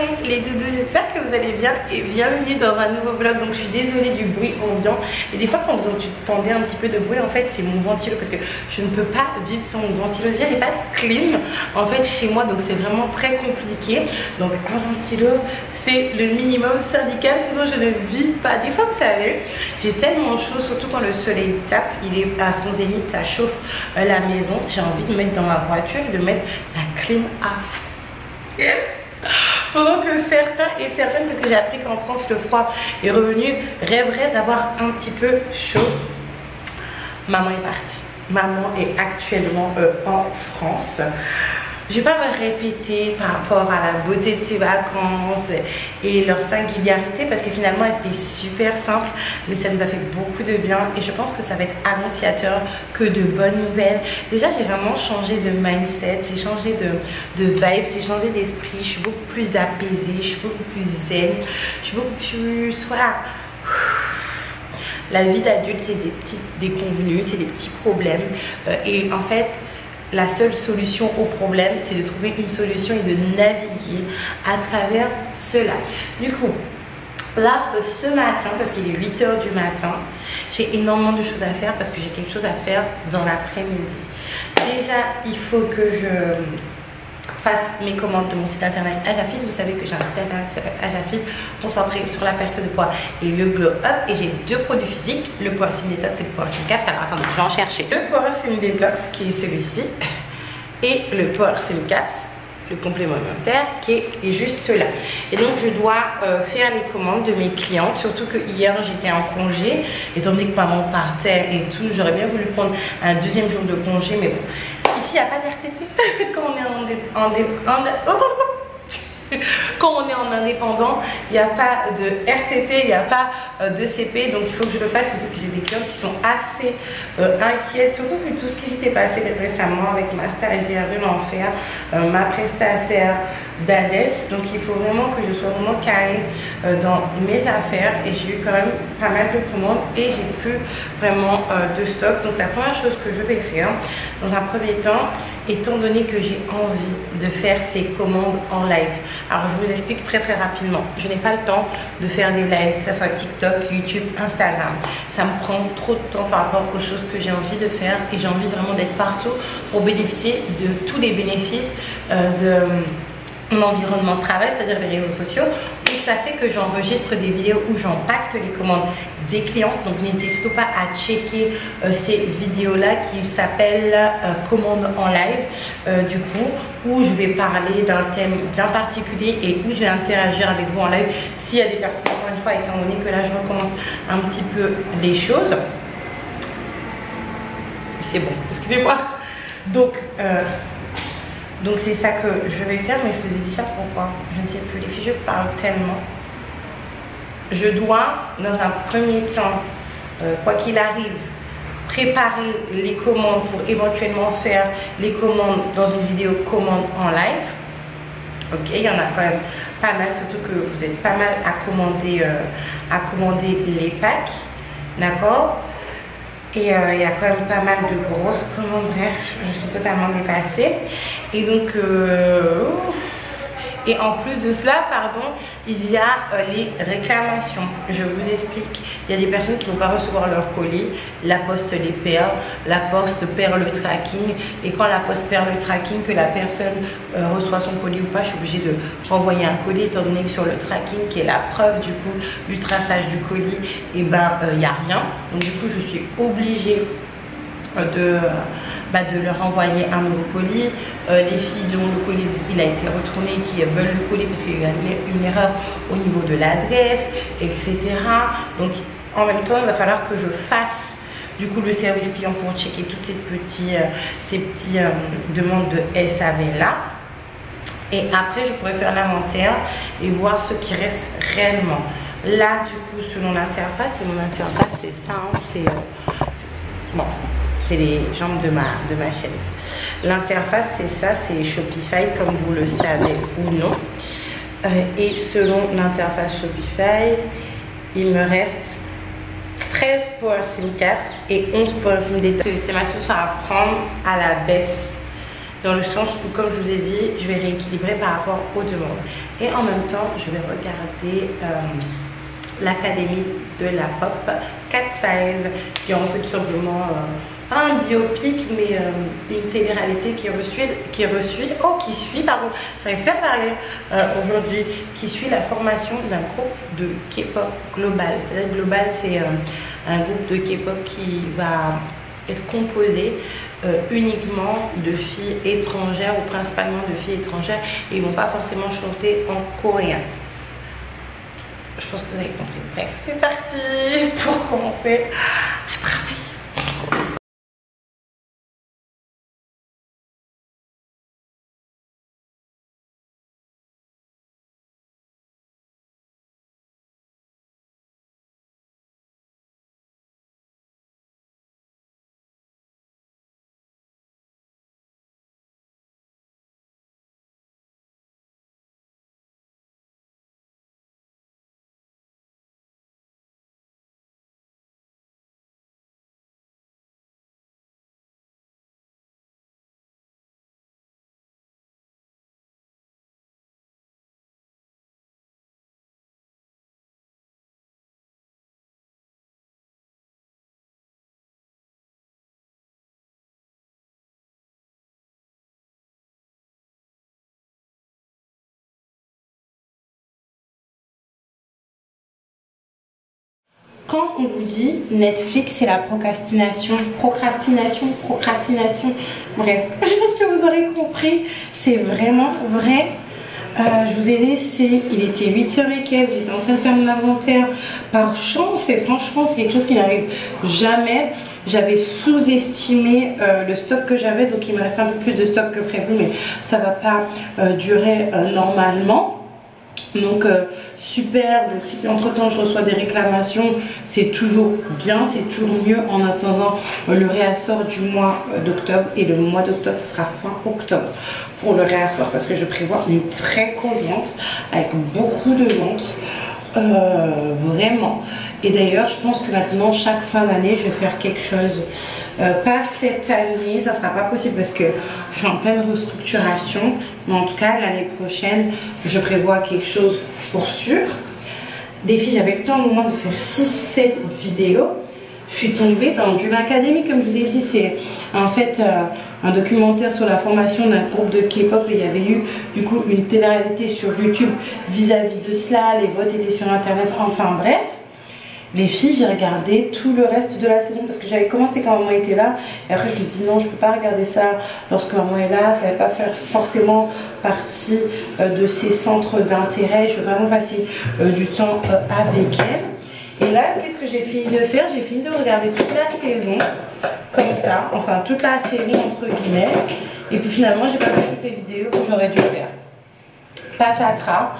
sont les doudous? J'espère que vous allez bien et bienvenue dans un nouveau vlog. Donc je suis désolée du bruit ambiant et des fois quand vous entendez un petit peu de bruit, en fait c'est mon ventilo parce que je ne peux pas vivre sans mon ventilo. Déjà j'ai pas de clim en fait chez moi, donc c'est vraiment très compliqué. Donc un ventilo c'est le minimum syndical, sinon je ne vis pas. Des fois vous savez, j'ai tellement chaud, surtout quand le soleil tape, il est à son zénith, ça chauffe la maison. J'ai envie de mettre dans ma voiture et de mettre la clim à fond. Pendant que certains et certaines, parce que j'ai appris qu'en France le froid est revenu, rêveraient d'avoir un petit peu chaud. Maman est partie. Maman est actuellement en France. Je ne vais pas me répéter par rapport à la beauté de ses vacances et leur singularité parce que finalement elles étaient super simples, mais ça nous a fait beaucoup de bien et je pense que ça va être annonciateur que de bonnes nouvelles. Déjà j'ai vraiment changé de mindset, j'ai changé de vibe, j'ai changé d'esprit, je suis beaucoup plus apaisée, je suis beaucoup plus zen, je suis beaucoup plus... voilà. La vie d'adulte c'est des petites déconvenues, c'est des petits problèmes et en fait la seule solution au problème, c'est de trouver une solution et de naviguer à travers cela. Du coup, là, ce matin, parce qu'il est 8 h du matin, j'ai énormément de choses à faire parce que j'ai quelque chose à faire dans l'après-midi. Déjà, il faut que je fasse mes commandes de mon site internet Ajafit. Vous savez que j'ai un site internet qui s'appelle Ajafit, concentré sur la perte de poids et le glow up. Et j'ai deux produits physiques, le Power Sim Detox et le Power Sim Caps. Alors attendez, je vais en chercher. Le Power Sim Detox qui est celui-ci et le Power Sim Caps, le complément alimentaire qui est juste là. Et donc je dois faire les commandes de mes clientes, surtout que hier j'étais en congé étant donné que maman partait et tout. J'aurais bien voulu prendre un deuxième jour de congé, mais bon, ici il n'y a pas d'RTT quand on est en indépendant, il n'y a pas de RTT, il n'y a pas de CP, donc il faut que je le fasse, surtout que j'ai des clients qui sont assez inquiètes, surtout que tout ce qui s'était passé récemment avec ma stagiaire de l'enfer, ma prestataire d'Adès. Donc il faut vraiment que je sois vraiment carrée dans mes affaires et j'ai eu quand même pas mal de commandes et j'ai plus vraiment de stock. Donc la première chose que je vais faire dans un premier temps, étant donné que j'ai envie de faire ces commandes en live, alors je vous explique très rapidement. Je n'ai pas le temps de faire des lives, que ce soit TikTok, YouTube, Instagram. Ça me prend trop de temps par rapport aux choses que j'ai envie de faire et j'ai envie vraiment d'être partout pour bénéficier de tous les bénéfices de mon environnement de travail, c'est-à-dire les réseaux sociaux. Et ça fait que j'enregistre des vidéos où j'empacte les commandes des clients. Donc n'hésitez surtout pas à checker ces vidéos-là qui s'appellent commandes en live, du coup, où je vais parler d'un thème bien particulier et où je vais interagir avec vous en live s'il y a des personnes, encore une fois, étant donné que là je recommence un petit peu les choses. C'est bon, excusez-moi. Donc c'est ça que je vais faire, mais je vous ai dit ça pourquoi? Je ne sais plus, les filles, je parle tellement. Je dois, dans un premier temps, quoi qu'il arrive, préparer les commandes pour éventuellement faire les commandes dans une vidéo commande en live. Ok, il y en a quand même pas mal, surtout que vous êtes pas mal à commander les packs, d'accord? Et il y a quand même pas mal de grosses commandes, bref, je suis totalement dépassée. Et donc, et en plus de cela, pardon, il y a les réclamations. Je vous explique, il y a des personnes qui ne vont pas recevoir leur colis, la poste les perd, la poste perd le tracking. Et quand la poste perd le tracking, que la personne reçoit son colis ou pas, je suis obligée de renvoyer un colis, étant donné que sur le tracking, qui est la preuve du coup du traçage du colis, et ben il n'y a rien. Donc du coup je suis obligée de leur envoyer un nouveau colis. Les filles dont le colis il a été retourné, qui veulent le colis parce qu'il y a une erreur au niveau de l'adresse, etc. Donc en même temps il va falloir que je fasse du coup le service client pour checker toutes ces petites demandes de SAV là. Et après je pourrais faire l'inventaire et voir ce qui reste réellement. Là du coup selon l'interface, et mon interface c'est ça, hein, bon, c'est les jambes de ma chaise. L'interface c'est ça, c'est Shopify comme vous le savez ou non. Et selon l'interface Shopify, il me reste 13 Power Sim Caps et 11 Power Sim Detox. Les estimations sont à prendre à la baisse. dans le sens où, comme je vous ai dit, je vais rééquilibrer par rapport aux demandes. Et en même temps, je vais regarder l'Académie de la Pop, Cat Size, qui est en fait tout simplement pas un biopic, mais une télé-réalité qui suit, pardon, j'arrive pas à parler aujourd'hui, qui suit la formation d'un groupe de K-pop global. C'est-à-dire global, c'est un groupe de K-pop qui va être composé uniquement de filles étrangères ou principalement de filles étrangères, et ils vont pas forcément chanter en coréen. Je pense que vous avez compris. Bref, c'est parti pour commencer à travailler. Quand on vous dit Netflix, c'est la procrastination, bref, je pense que vous aurez compris, c'est vraiment vrai. Je vous ai laissé, il était 8h et quelques, j'étais en train de faire mon inventaire par chance, et franchement c'est quelque chose qui n'arrive jamais. J'avais sous-estimé le stock que j'avais, donc il me reste un peu plus de stock que prévu, mais ça va pas durer normalement. Donc super. Donc si entre temps je reçois des réclamations, c'est toujours bien, c'est toujours mieux en attendant le réassort du mois d'octobre. Et le mois d'octobre, ce sera fin octobre pour le réassort, parce que je prévois une très grosse vente avec beaucoup de ventes, vraiment. Et d'ailleurs je pense que maintenant chaque fin d'année je vais faire quelque chose. Pas cette année, ça sera pas possible parce que je suis en pleine restructuration, mais en tout cas l'année prochaine je prévois quelque chose pour sûr. Des filles, j'avais le temps au moins de faire 6 ou 7 vidéos. Je suis tombée dans Dream Academy, comme je vous ai dit, c'est en fait un documentaire sur la formation d'un groupe de K-pop, et il y avait eu du coup une télé-réalité sur YouTube vis-à-vis de cela, les votes étaient sur internet, enfin bref. Les filles, j'ai regardé tout le reste de la saison parce que j'avais commencé quand maman était là, et après je me suis dit non, je peux pas regarder ça lorsque maman est là, ça va pas faire forcément partie de ses centres d'intérêt. Je veux vraiment passer du temps avec elle. Et là, qu'est-ce que j'ai fini de faire? J'ai fini de regarder toute la saison comme ça, enfin toute la série entre guillemets, et puis finalement j'ai pas fait toutes les vidéos que j'aurais dû faire. Patatras.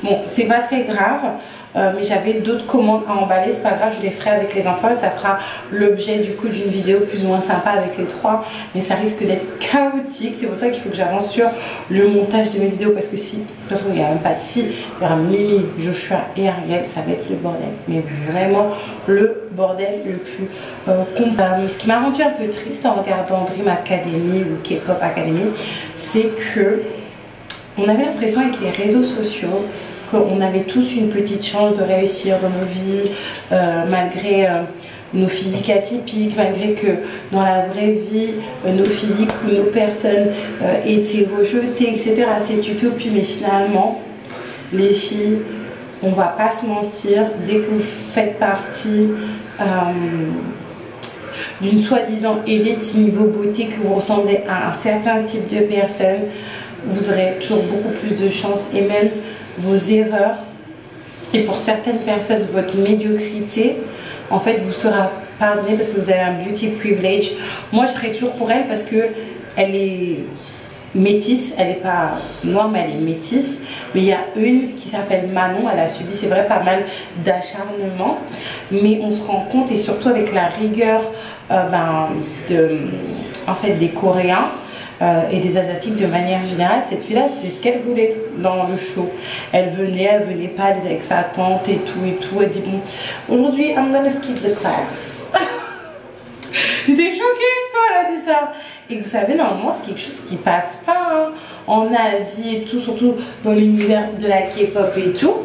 Bon, c'est pas très grave. Mais j'avais d'autres commandes à emballer, c'est pas grave, je les ferai avec les enfants, ça fera l'objet du coup d'une vidéo plus ou moins sympa avec les trois, mais ça risque d'être chaotique. C'est pour ça qu'il faut que j'avance sur le montage de mes vidéos, parce que si, de toute façon il n'y a même pas de si, il y aura Mimi, Joshua et Ariel, ça va être le bordel, mais vraiment le bordel le plus ce qui m'a rendu un peu triste en regardant Dream Academy ou K-pop Academy, c'est que on avait l'impression avec les réseaux sociaux qu'on avait tous une petite chance de réussir dans nos vies, malgré nos physiques atypiques, malgré que dans la vraie vie, nos physiques ou nos personnes étaient rejetées, etc. C'est utopie, mais finalement, les filles, on va pas se mentir, dès que vous faites partie d'une soi-disant élite niveau beauté, que vous ressemblez à un certain type de personne, vous aurez toujours beaucoup plus de chance, et même vos erreurs, et pour certaines personnes votre médiocrité, en fait vous sera pardonné parce que vous avez un beauty privilege. Moi je serai toujours pour elle parce que elle est métisse, elle n'est pas noire mais elle est métisse. Mais il y a une qui s'appelle Manon, elle a subi, c'est vrai, pas mal d'acharnement, mais on se rend compte, et surtout avec la rigueur en fait des Coréens et des Asiatiques de manière générale, cette fille-là faisait ce qu'elle voulait dans le show. Elle venait pas, elle était avec sa tante et tout. Elle dit bon, aujourd'hui I'm gonna skip the class. J'étais choquée quand elle a dit ça. Et vous savez, normalement, c'est quelque chose qui passe pas hein, en Asie et tout, surtout dans l'univers de la K-pop et tout.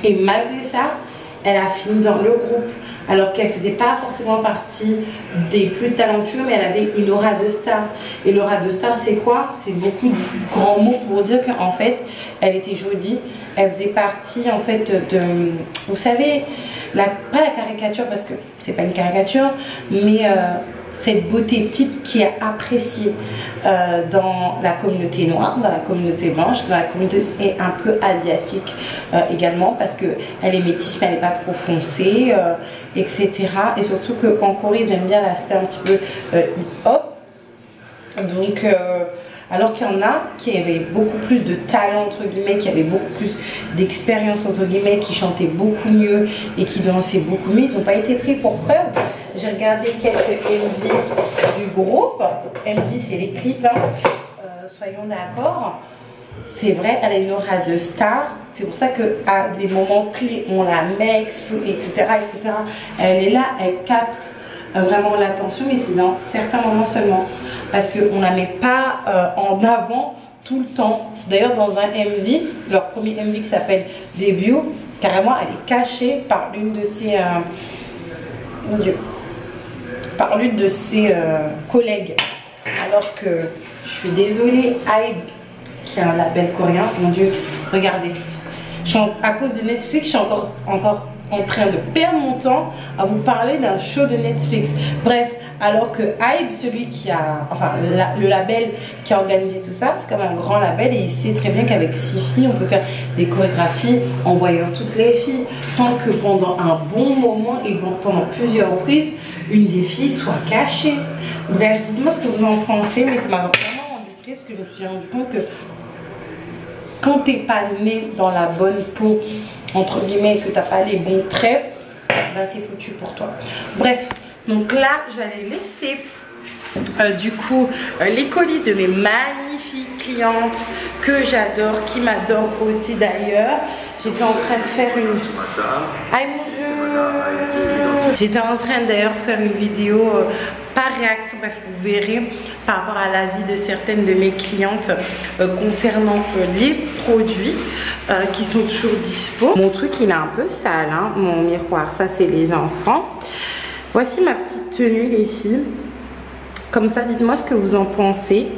Et malgré ça, elle a fini dans le groupe. Alors qu'elle faisait pas forcément partie des plus talentueux, mais elle avait une aura de star. Et l'aura de star, c'est quoi? C'est beaucoup de grands mots pour dire qu'en fait, elle était jolie. Elle faisait partie en fait de, vous savez, pas la caricature parce que c'est pas une caricature, mais cette beauté type qui est appréciée dans la communauté noire, dans la communauté blanche, dans la communauté et un peu asiatique également, parce que elle est métisse mais elle n'est pas trop foncée, etc. Et surtout qu'en Corée ils aiment bien l'aspect un petit peu hip-hop. Donc alors qu'il y en a qui avaient beaucoup plus de talent entre guillemets, qui avaient beaucoup plus d'expérience entre guillemets, qui chantaient beaucoup mieux et qui dansaient beaucoup mieux, ils n'ont pas été pris pour preuve. J'ai regardé quelques MV du groupe. MV c'est les clips, hein. Soyons d'accord. C'est vrai, elle a une aura de star. C'est pour ça qu'à des moments clés, on la met, etc., etc. Elle est là, elle capte vraiment l'attention, mais c'est dans certains moments seulement. Parce qu'on ne la met pas en avant tout le temps. D'ailleurs, dans un MV, leur premier MV qui s'appelle Debut, carrément, elle est cachée par l'une de ses... mon Dieu. Par l'une de ses collègues. Alors que, je suis désolée, Hybe, qui est un label coréen, mon Dieu, regardez. À cause de Netflix, je suis encore en train de perdre mon temps à vous parler d'un show de Netflix. Bref, alors que Hybe, celui qui a, enfin le label qui a organisé tout ça, c'est comme un grand label et il sait très bien qu'avec 6 filles, on peut faire des chorégraphies en voyant toutes les filles sans que pendant un bon moment et pendant plusieurs reprises, une des filles soit cachée. Bref, dites-moi ce que vous en pensez, mais ça m'a vraiment rendu triste parce que je me suis rendu compte que quand t'es pas né dans la bonne peau, entre guillemets, que t'as pas les bons traits, ben c'est foutu pour toi. Bref, donc là, je vais aller laisser du coup les colis de mes magnifiques clientes que j'adore, qui m'adorent aussi d'ailleurs. J'étais en train de faire une... Aïe mon Dieu! J'étais en train d'ailleurs faire une vidéo par réaction, bref vous verrez, par rapport à l'avis de certaines de mes clientes concernant les produits qui sont toujours dispo. Mon truc il est un peu sale, hein, mon miroir, ça c'est les enfants. Voici ma petite tenue les filles. Comme ça, dites-moi ce que vous en pensez.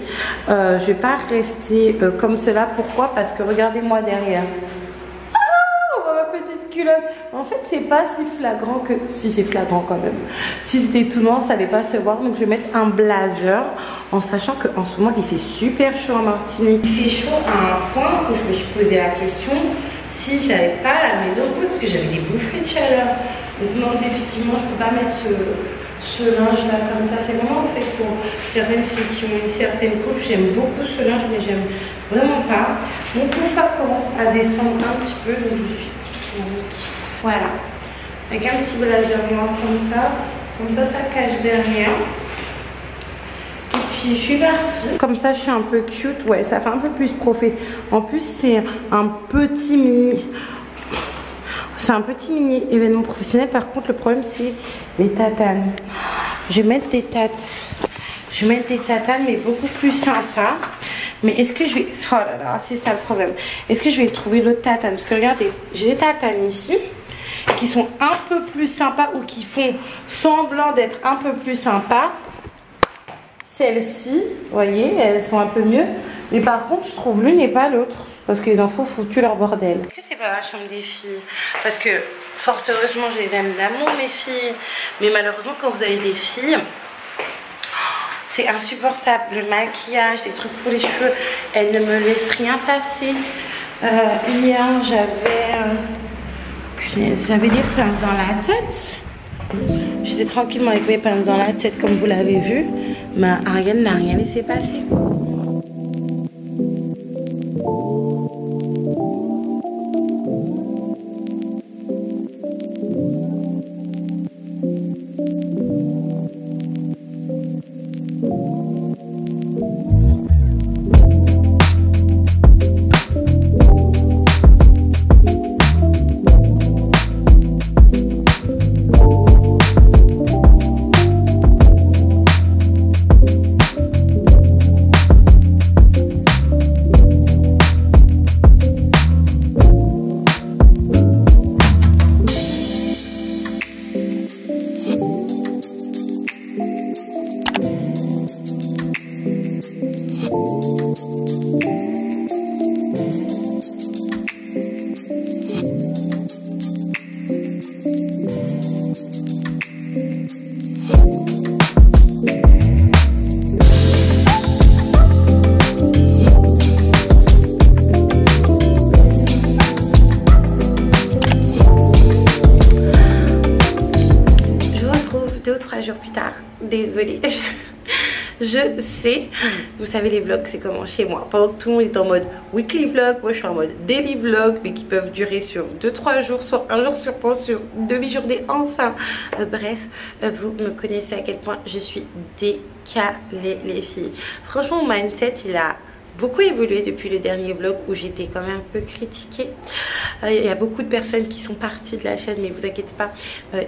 Je vais pas rester comme cela. Pourquoi? Parce que regardez-moi derrière. En fait c'est pas si flagrant que... Si c'est flagrant quand même. Si c'était tout noir ça allait pas se voir. Donc je vais mettre un blazer en sachant qu'en ce moment il fait super chaud en Martinique. Il fait chaud à un point où je me suis posé la question si j'avais pas la ménopause parce que j'avais des bouffées de chaleur. Donc non, effectivement je peux pas mettre ce linge là comme ça. C'est vraiment fait pour certaines filles qui ont une certaine coupe. J'aime beaucoup ce linge mais j'aime vraiment pas. Mon poufa commence à descendre un petit peu donc je suis... Voilà, avec un petit blazer noir comme ça cache derrière. Et puis je suis partie. Comme ça je suis un peu cute, ouais ça fait un peu plus profé. En plus c'est un petit mini, événement professionnel. Par contre le problème c'est les tatanes. Je vais mettre des tatanes mais beaucoup plus sympas. Mais est-ce que je vais... Oh là là, c'est ça le problème. Est-ce que je vais trouver l'autre tatane? Parce que regardez, j'ai des tatanes ici qui sont un peu plus sympas ou qui font semblant d'être un peu plus sympas. Celles-ci, vous voyez, elles sont un peu mieux. Mais par contre, je trouve l'une et pas l'autre. Parce que les enfants foutu leur bordel. Est-ce que c'est pas la chambre des filles? Parce que, fort heureusement, je les aime d'amour, mes filles. Mais malheureusement, quand vous avez des filles... C'est insupportable, le maquillage, des trucs pour les cheveux, elle ne me laisse rien passer. Hier, j'avais des pinces dans la tête. J'étais tranquillement avec mes pinces dans la tête, comme vous l'avez vu. Mais Ariel n'a rien laissé passer. jours plus tard. Désolée. Je sais, vous savez les vlogs c'est comment chez moi. Pendant que tout le monde est en mode weekly vlog, moi je suis en mode daily vlog, mais qui peuvent durer sur 2-3 jours, soit un jour sur une demi-journée, enfin. Bref, vous me connaissez à quel point je suis décalée les filles. Franchement mon mindset il a beaucoup évolué depuis le dernier vlog où j'étais quand même un peu critiquée. Il y a beaucoup de personnes qui sont parties de la chaîne, mais vous inquiétez pas,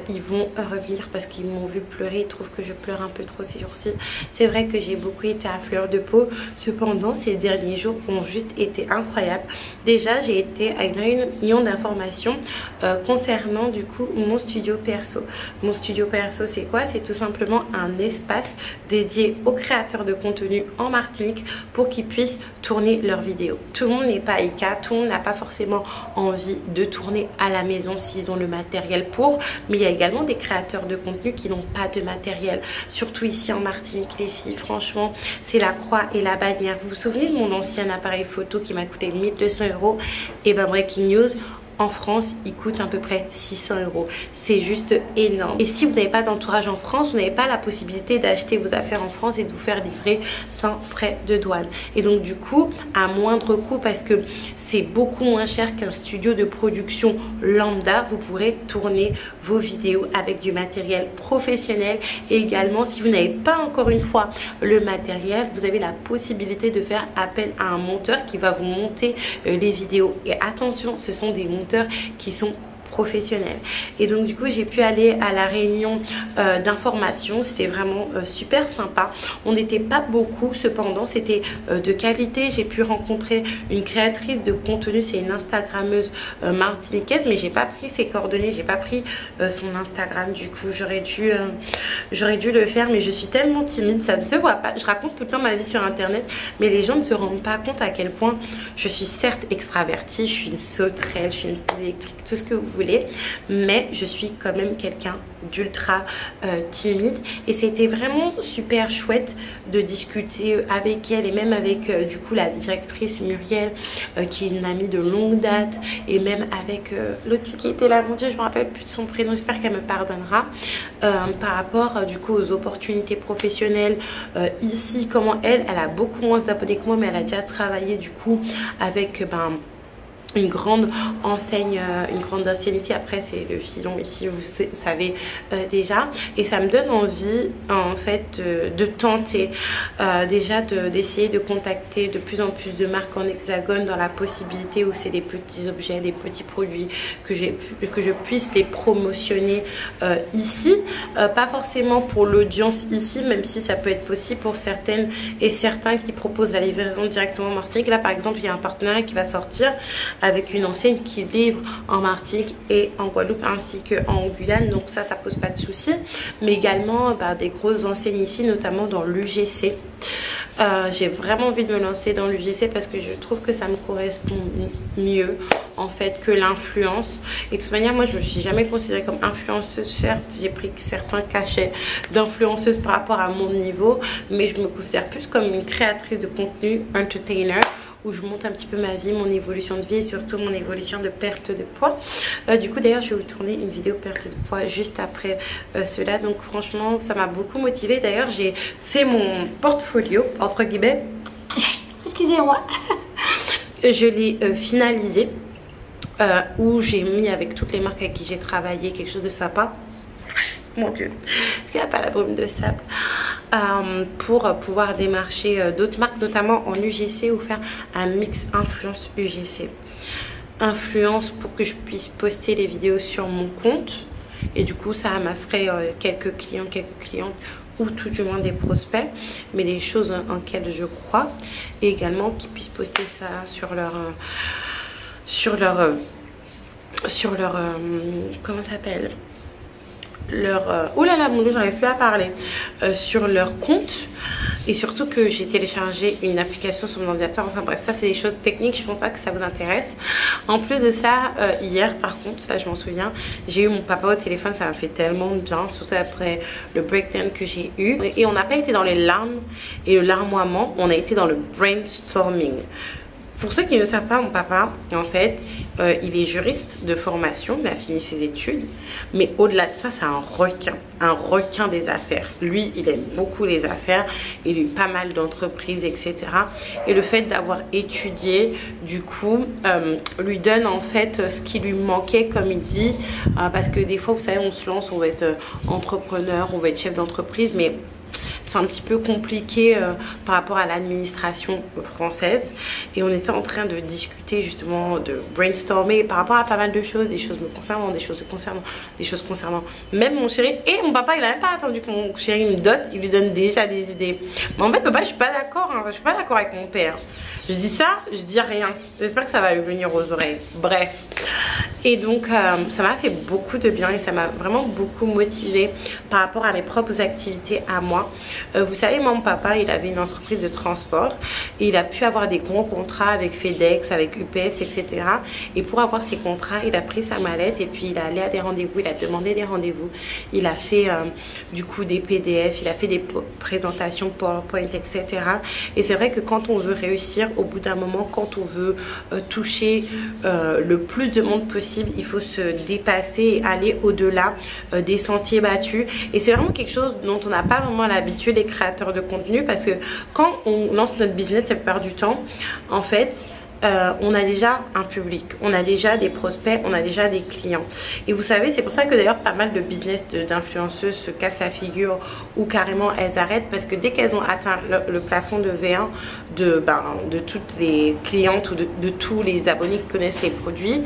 ils vont revenir parce qu'ils m'ont vu pleurer. Ils trouvent que je pleure un peu trop ces jours-ci. C'est vrai que j'ai beaucoup été à fleur de peau. Cependant, ces derniers jours ont juste été incroyables. Déjà, j'ai été à une réunion d'information concernant du coup mon studio perso. Mon studio perso, c'est quoi? C'est tout simplement un espace dédié aux créateurs de contenu en Martinique pour qu'ils puissent tourner leurs vidéos. Tout le monde n'est pas IK, tout le monde n'a pas forcément envie de tourner à la maison s'ils ont le matériel pour, mais il y a également des créateurs de contenu qui n'ont pas de matériel, surtout ici en Martinique les filles. Franchement c'est la croix et la bannière. Vous vous souvenez de mon ancien appareil photo qui m'a coûté 1200 €? Et ben breaking news, en France il coûte à peu près 600 €. C'est juste énorme. Et si vous n'avez pas d'entourage en France, vous n'avez pas la possibilité d'acheter vos affaires en France et de vous faire livrer sans frais de douane. Et donc du coup à moindre coût, parce que c'est beaucoup moins cher qu'un studio de production lambda, vous pourrez tourner vos vidéos avec du matériel professionnel. Et également si vous n'avez pas encore une fois le matériel, vous avez la possibilité de faire appel à un monteur qui va vous monter les vidéos. Et attention, ce sont des monteurs qui sont professionnels. Et donc du coup j'ai pu aller à la réunion d'information. C'était vraiment super sympa. On n'était pas beaucoup, cependant c'était de qualité. J'ai pu rencontrer une créatrice de contenu, c'est une Instagrammeuse martiniquaise, mais j'ai pas pris ses coordonnées, j'ai pas pris son Instagram. Du coup j'aurais dû le faire, mais je suis tellement timide, ça ne se voit pas. Je raconte tout le temps ma vie sur internet, mais les gens ne se rendent pas compte à quel point je suis certes extravertie, je suis une sauterelle, je suis une électrique, tout ce que vous voulez, mais je suis quand même quelqu'un d'ultra timide. Et c'était vraiment super chouette de discuter avec elle, et même avec du coup la directrice Muriel qui est une amie de longue date, et même avec l'autre qui était là, mon dieu je me rappelle plus de son prénom, j'espère qu'elle me pardonnera, par rapport du coup aux opportunités professionnelles ici, comment elle a beaucoup moins d'abonnés que moi, mais elle a déjà travaillé du coup avec une grande enseigne ici. Après c'est le filon ici, vous savez déjà. Et ça me donne envie en fait de tenter déjà d'essayer de contacter de plus en plus de marques en hexagone, dans la possibilité où c'est des petits objets, des petits produits, que je puisse les promotionner ici, pas forcément pour l'audience ici, même si ça peut être possible pour certaines et certains qui proposent la livraison directement en Martinique. Là par exemple il y a un partenariat qui va sortir avec une enseigne qui livre en Martinique et en Guadeloupe ainsi qu'en Guyane, donc ça pose pas de souci. Mais également des grosses enseignes ici, notamment dans l'UGC. J'ai vraiment envie de me lancer dans l'UGC parce que je trouve que ça me correspond mieux en fait que l'influence. Et de toute manière moi je me suis jamais considérée comme influenceuse. Certes j'ai pris certains cachets d'influenceuse par rapport à mon niveau, mais je me considère plus comme une créatrice de contenu, entertainer, où je monte un petit peu ma vie, mon évolution de vie et surtout mon évolution de perte de poids. Du coup d'ailleurs je vais vous tourner une vidéo perte de poids juste après cela. Donc franchement ça m'a beaucoup motivée. D'ailleurs j'ai fait mon portfolio entre guillemets, excusez-moi, je l'ai finalisé, où j'ai mis avec toutes les marques avec qui j'ai travaillé quelque chose de sympa. Mon dieu, parce qu'il n'y a pas la brume de sable, pour pouvoir démarcher d'autres marques, notamment en UGC, ou faire un mix influence UGC. Influence pour que je puisse poster les vidéos sur mon compte, et du coup ça amasserait quelques clients, quelques clientes, ou tout du moins des prospects, mais des choses en lesquelles je crois, et également qu'ils puissent poster ça sur leur comment t'appelles, oh là là mon dieu j'arrive plus à parler, sur leur compte. Et surtout que j'ai téléchargé une application sur mon ordinateur. Enfin bref, ça c'est des choses techniques, je pense pas que ça vous intéresse. En plus de ça, hier par contre, là je m'en souviens, j'ai eu mon papa au téléphone, ça m'a fait tellement de bien, surtout après le breakdown que j'ai eu. Et on n'a pas été dans les larmes et le larmoiement, on a été dans le brainstorming. Pour ceux qui ne savent pas, mon papa, en fait, il est juriste de formation, il a fini ses études, mais au-delà de ça, c'est un requin des affaires. Lui, il aime beaucoup les affaires, il a eu pas mal d'entreprises, etc. Et le fait d'avoir étudié, du coup, lui donne en fait ce qui lui manquait, comme il dit, parce que des fois, vous savez, on se lance, on va être entrepreneur, on va être chef d'entreprise, mais c'est un petit peu compliqué par rapport à l'administration française, et on était en train de discuter justement, de brainstormer par rapport à pas mal de choses, des choses me concernant, des choses concernant même mon chéri. Et mon papa, il a même pas attendu que mon chéri me dote, il lui donne déjà des idées. Mais en fait, papa, je suis pas d'accord, je suis pas d'accord avec mon père. Je dis ça, je dis rien. J'espère que ça va lui venir aux oreilles. Bref. Et donc, ça m'a fait beaucoup de bien et ça m'a vraiment beaucoup motivée par rapport à mes propres activités à moi. Vous savez, mon papa, il avait une entreprise de transport et il a pu avoir des gros contrats avec FedEx, avec UPS, etc. Et pour avoir ces contrats, il a pris sa mallette et puis il est allé à des rendez-vous, il a demandé des rendez-vous. Il a fait du coup des PDF, il a fait des présentations PowerPoint, etc. Et c'est vrai que quand on veut réussir, au bout d'un moment, quand on veut toucher le plus de monde possible, il faut se dépasser et aller au-delà des sentiers battus. Et c'est vraiment quelque chose dont on n'a pas vraiment l'habitude, les créateurs de contenu, parce que quand on lance notre business, la plupart du temps, en fait, on a déjà un public, on a déjà des prospects, on a déjà des clients. Et vous savez, c'est pour ça que d'ailleurs pas mal de business d'influenceuses se cassent la figure ou carrément elles arrêtent, parce que dès qu'elles ont atteint le plafond de V1 de toutes les clientes ou de tous les abonnés qui connaissent les produits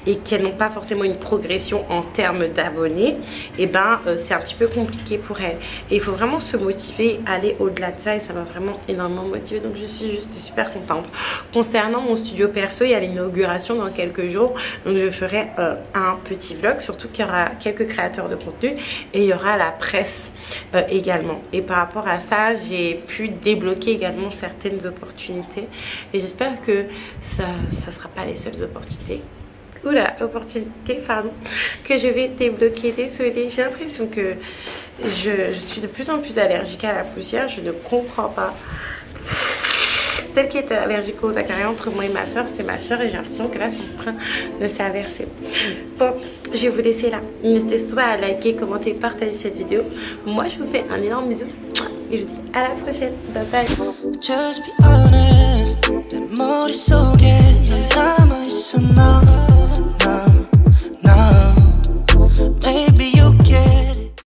et qu'elles n'ont pas forcément une progression en termes d'abonnés, et c'est un petit peu compliqué pour elles. Et il faut vraiment se motiver, aller au-delà de ça, et ça m'a vraiment énormément motivée. Donc je suis juste super contente. Concernant mon studio perso, il y a l'inauguration dans quelques jours, donc je ferai un petit vlog, surtout qu'il y aura quelques créateurs de contenu et il y aura la presse également. Et par rapport à ça, j'ai pu débloquer également certaines opportunités et j'espère que ça ne sera pas les seules opportunités. Pardon, que je vais débloquer. Désolée, j'ai l'impression que je suis de plus en plus allergique à la poussière, je ne comprends pas. Celle qui était allergique aux acariens entre moi et ma soeur, c'était ma soeur, et j'ai l'impression que là c'est en train de s'inverser. Bon, je vais vous laisser là. N'hésitez pas à liker, commenter, partager cette vidéo. Moi je vous fais un énorme bisou et je vous dis à la prochaine. Bye bye.